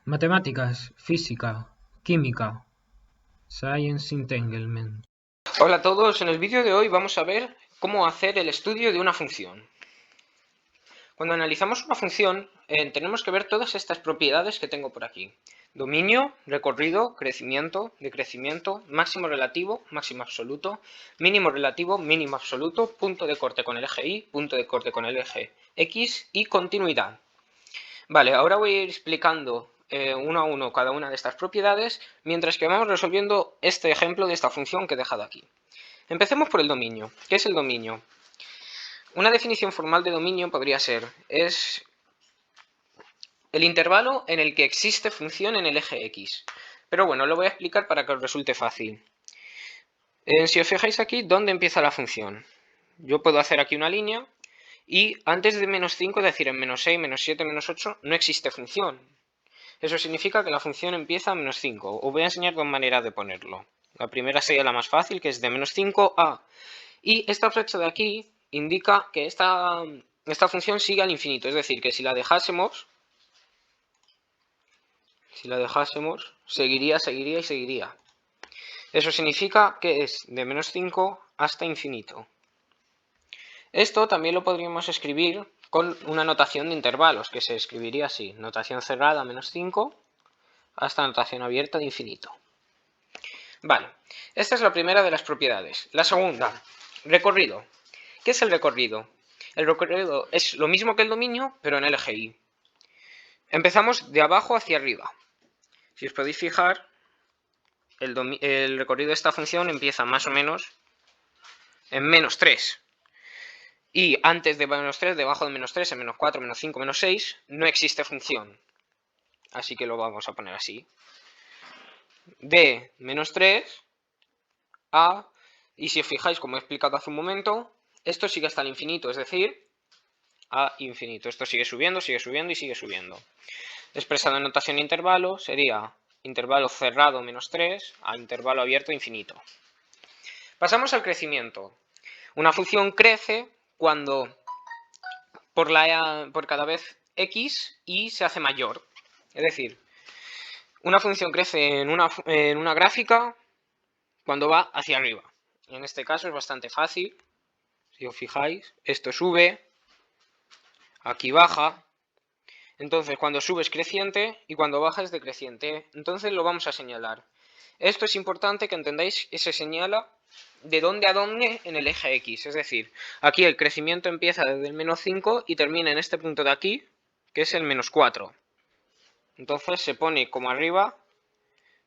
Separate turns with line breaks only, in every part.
Matemáticas, física, química, Science Entanglement.
Hola a todos, en el vídeo de hoy vamos a ver cómo hacer el estudio de una función. Cuando analizamos una función, tenemos que ver todas estas propiedades que tengo por aquí. Dominio, recorrido, crecimiento, decrecimiento, máximo relativo, máximo absoluto, mínimo relativo, mínimo absoluto, punto de corte con el eje Y, punto de corte con el eje X y continuidad. Vale, ahora voy a ir explicando uno a uno cada una de estas propiedades, mientras que vamos resolviendo este ejemplo de esta función que he dejado aquí. Empecemos por el dominio. ¿Qué es el dominio? Una definición formal de dominio podría ser, es el intervalo en el que existe función en el eje X. Pero bueno, lo voy a explicar para que os resulte fácil. Si os fijáis aquí, ¿dónde empieza la función? Yo puedo hacer aquí una línea y antes de menos 5, es decir, en menos 6, menos 7, menos 8, no existe función. Eso significa que la función empieza a menos 5. Os voy a enseñar dos maneras de ponerlo. La primera sería la más fácil, que es de menos 5 a... Y esta flecha de aquí indica que esta función sigue al infinito. Es decir, que si la dejásemos, seguiría, seguiría y seguiría. Eso significa que es de menos 5 hasta infinito. Esto también lo podríamos escribir con una notación de intervalos, que se escribiría así. Notación cerrada, menos 5, hasta notación abierta de infinito. Vale, esta es la primera de las propiedades. La segunda, recorrido. ¿Qué es el recorrido? El recorrido es lo mismo que el dominio, pero en el eje Y. Empezamos de abajo hacia arriba. Si os podéis fijar, el recorrido de esta función empieza más o menos en menos 3. Y antes de menos 3, debajo de menos 3, en menos 4, menos 5, menos 6, no existe función. Así que lo vamos a poner así. De menos 3 a... Y si os fijáis, como he explicado hace un momento, esto sigue hasta el infinito, es decir, a infinito. Esto sigue subiendo y sigue subiendo. Expresado en notación de intervalo, sería intervalo cerrado menos 3 a intervalo abierto infinito. Pasamos al crecimiento. Una función crece cuando por cada vez x y se hace mayor. Es decir, una función crece en una gráfica cuando va hacia arriba. En este caso es bastante fácil. Si os fijáis, esto sube, aquí baja. Entonces, cuando sube es creciente y cuando baja es decreciente. Entonces lo vamos a señalar. Esto es importante que entendáis que se señala de dónde a dónde en el eje X. Es decir, aquí el crecimiento empieza desde el menos 5 y termina en este punto de aquí, que es el menos 4. Entonces se pone como arriba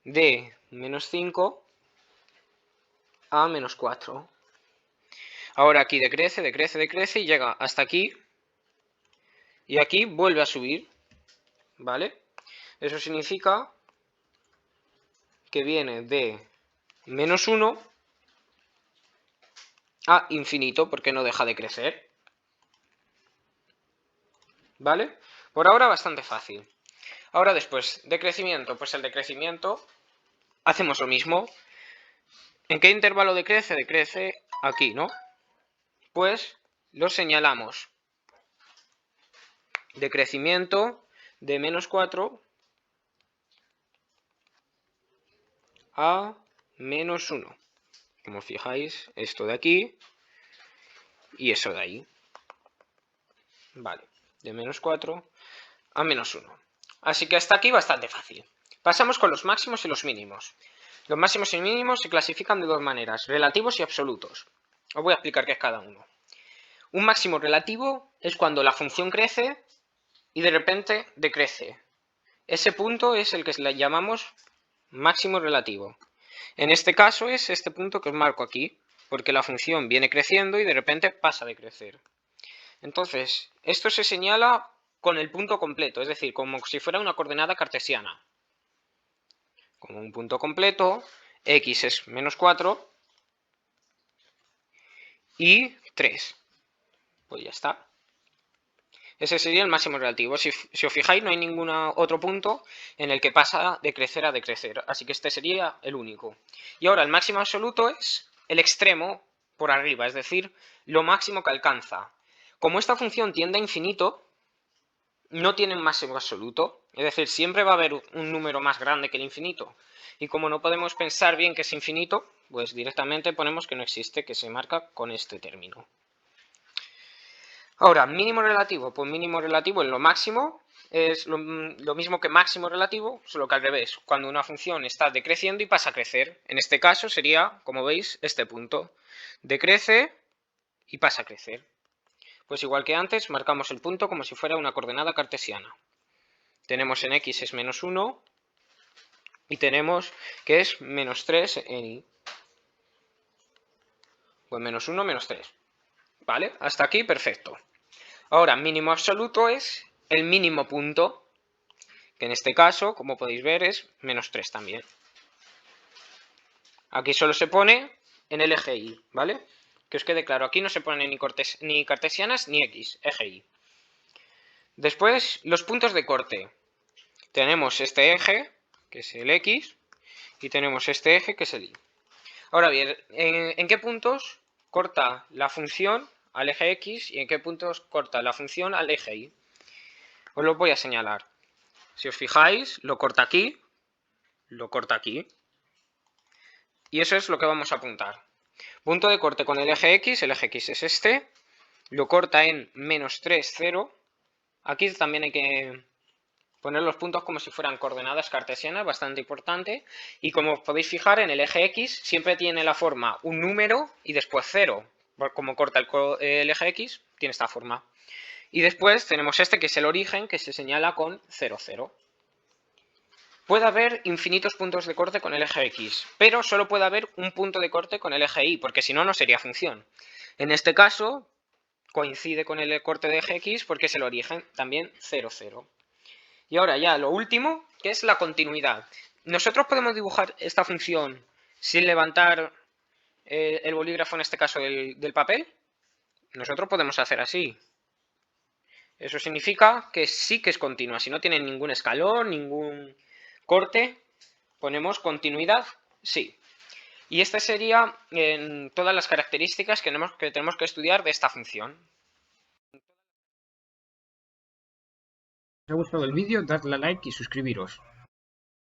de menos 5 a menos 4. Ahora aquí decrece, decrece, decrece y llega hasta aquí. Y aquí vuelve a subir. ¿Vale? Eso significa que viene de menos 1 a infinito porque no deja de crecer. ¿Vale? Por ahora bastante fácil. Ahora después, decrecimiento. Pues el decrecimiento hacemos lo mismo. ¿En qué intervalo decrece? Decrece aquí, ¿no? Pues lo señalamos. Decrecimiento de menos 4 a menos 1. Como fijáis, esto de aquí y eso de ahí. Vale, de menos 4 a menos 1. Así que hasta aquí bastante fácil. Pasamos con los máximos y los mínimos. Los máximos y mínimos se clasifican de dos maneras, relativos y absolutos. Os voy a explicar qué es cada uno. Un máximo relativo es cuando la función crece y de repente decrece. Ese punto es el que le llamamos máximo relativo. En este caso es este punto que os marco aquí, porque la función viene creciendo y de repente pasa de crecer. Entonces, esto se señala con el punto completo, es decir, como si fuera una coordenada cartesiana. Como un punto completo, x es menos 4 y 3. Pues ya está. Ese sería el máximo relativo. Si os fijáis, no hay ningún otro punto en el que pasa de crecer a decrecer. Así que este sería el único. Y ahora el máximo absoluto es el extremo por arriba, es decir, lo máximo que alcanza. Como esta función tiende a infinito, no tienen máximo absoluto, es decir, siempre va a haber un número más grande que el infinito. Y como no podemos pensar bien que es infinito, pues directamente ponemos que no existe, que se marca con este término. Ahora, mínimo relativo, pues mínimo relativo en lo máximo es lo mismo que máximo relativo, solo que al revés, cuando una función está decreciendo y pasa a crecer. En este caso sería, como veis, este punto. Decrece y pasa a crecer. Pues igual que antes, marcamos el punto como si fuera una coordenada cartesiana. Tenemos en x es menos 1 y tenemos que es menos 3 en y. Pues menos 1, menos 3. ¿Vale? Hasta aquí, perfecto. Ahora, mínimo absoluto es el mínimo punto, que en este caso, como podéis ver, es menos 3 también. Aquí solo se pone en el eje y, ¿vale? Que os quede claro, aquí no se pone ni cartesianas ni x, eje y. Después, los puntos de corte. Tenemos este eje, que es el x, y tenemos este eje, que es el y. Ahora bien, ¿en qué puntos corta la función al eje x y en qué puntos corta la función al eje y? Os lo voy a señalar. Si os fijáis, lo corta aquí, y eso es lo que vamos a apuntar. Punto de corte con el eje x es este, lo corta en menos 3, 0. Aquí también hay que poner los puntos como si fueran coordenadas cartesianas, bastante importante. Y como os podéis fijar, en el eje x siempre tiene la forma un número y después 0. Como corta el eje x, tiene esta forma. Y después tenemos este que es el origen, que se señala con 0, 0. Puede haber infinitos puntos de corte con el eje x, pero solo puede haber un punto de corte con el eje y, porque si no, no sería función. En este caso, coincide con el corte de eje x porque es el origen también 0, 0. Y ahora ya lo último, que es la continuidad. Nosotros podemos dibujar esta función sin levantar el bolígrafo, en este caso del papel. Nosotros podemos hacer así. Eso significa que sí que es continua. Si no tiene ningún escalón, ningún corte, ponemos continuidad, sí. Y estas serían todas las características que tenemos que estudiar de esta función.
Si os ha gustado el vídeo, dadle a like y suscribiros.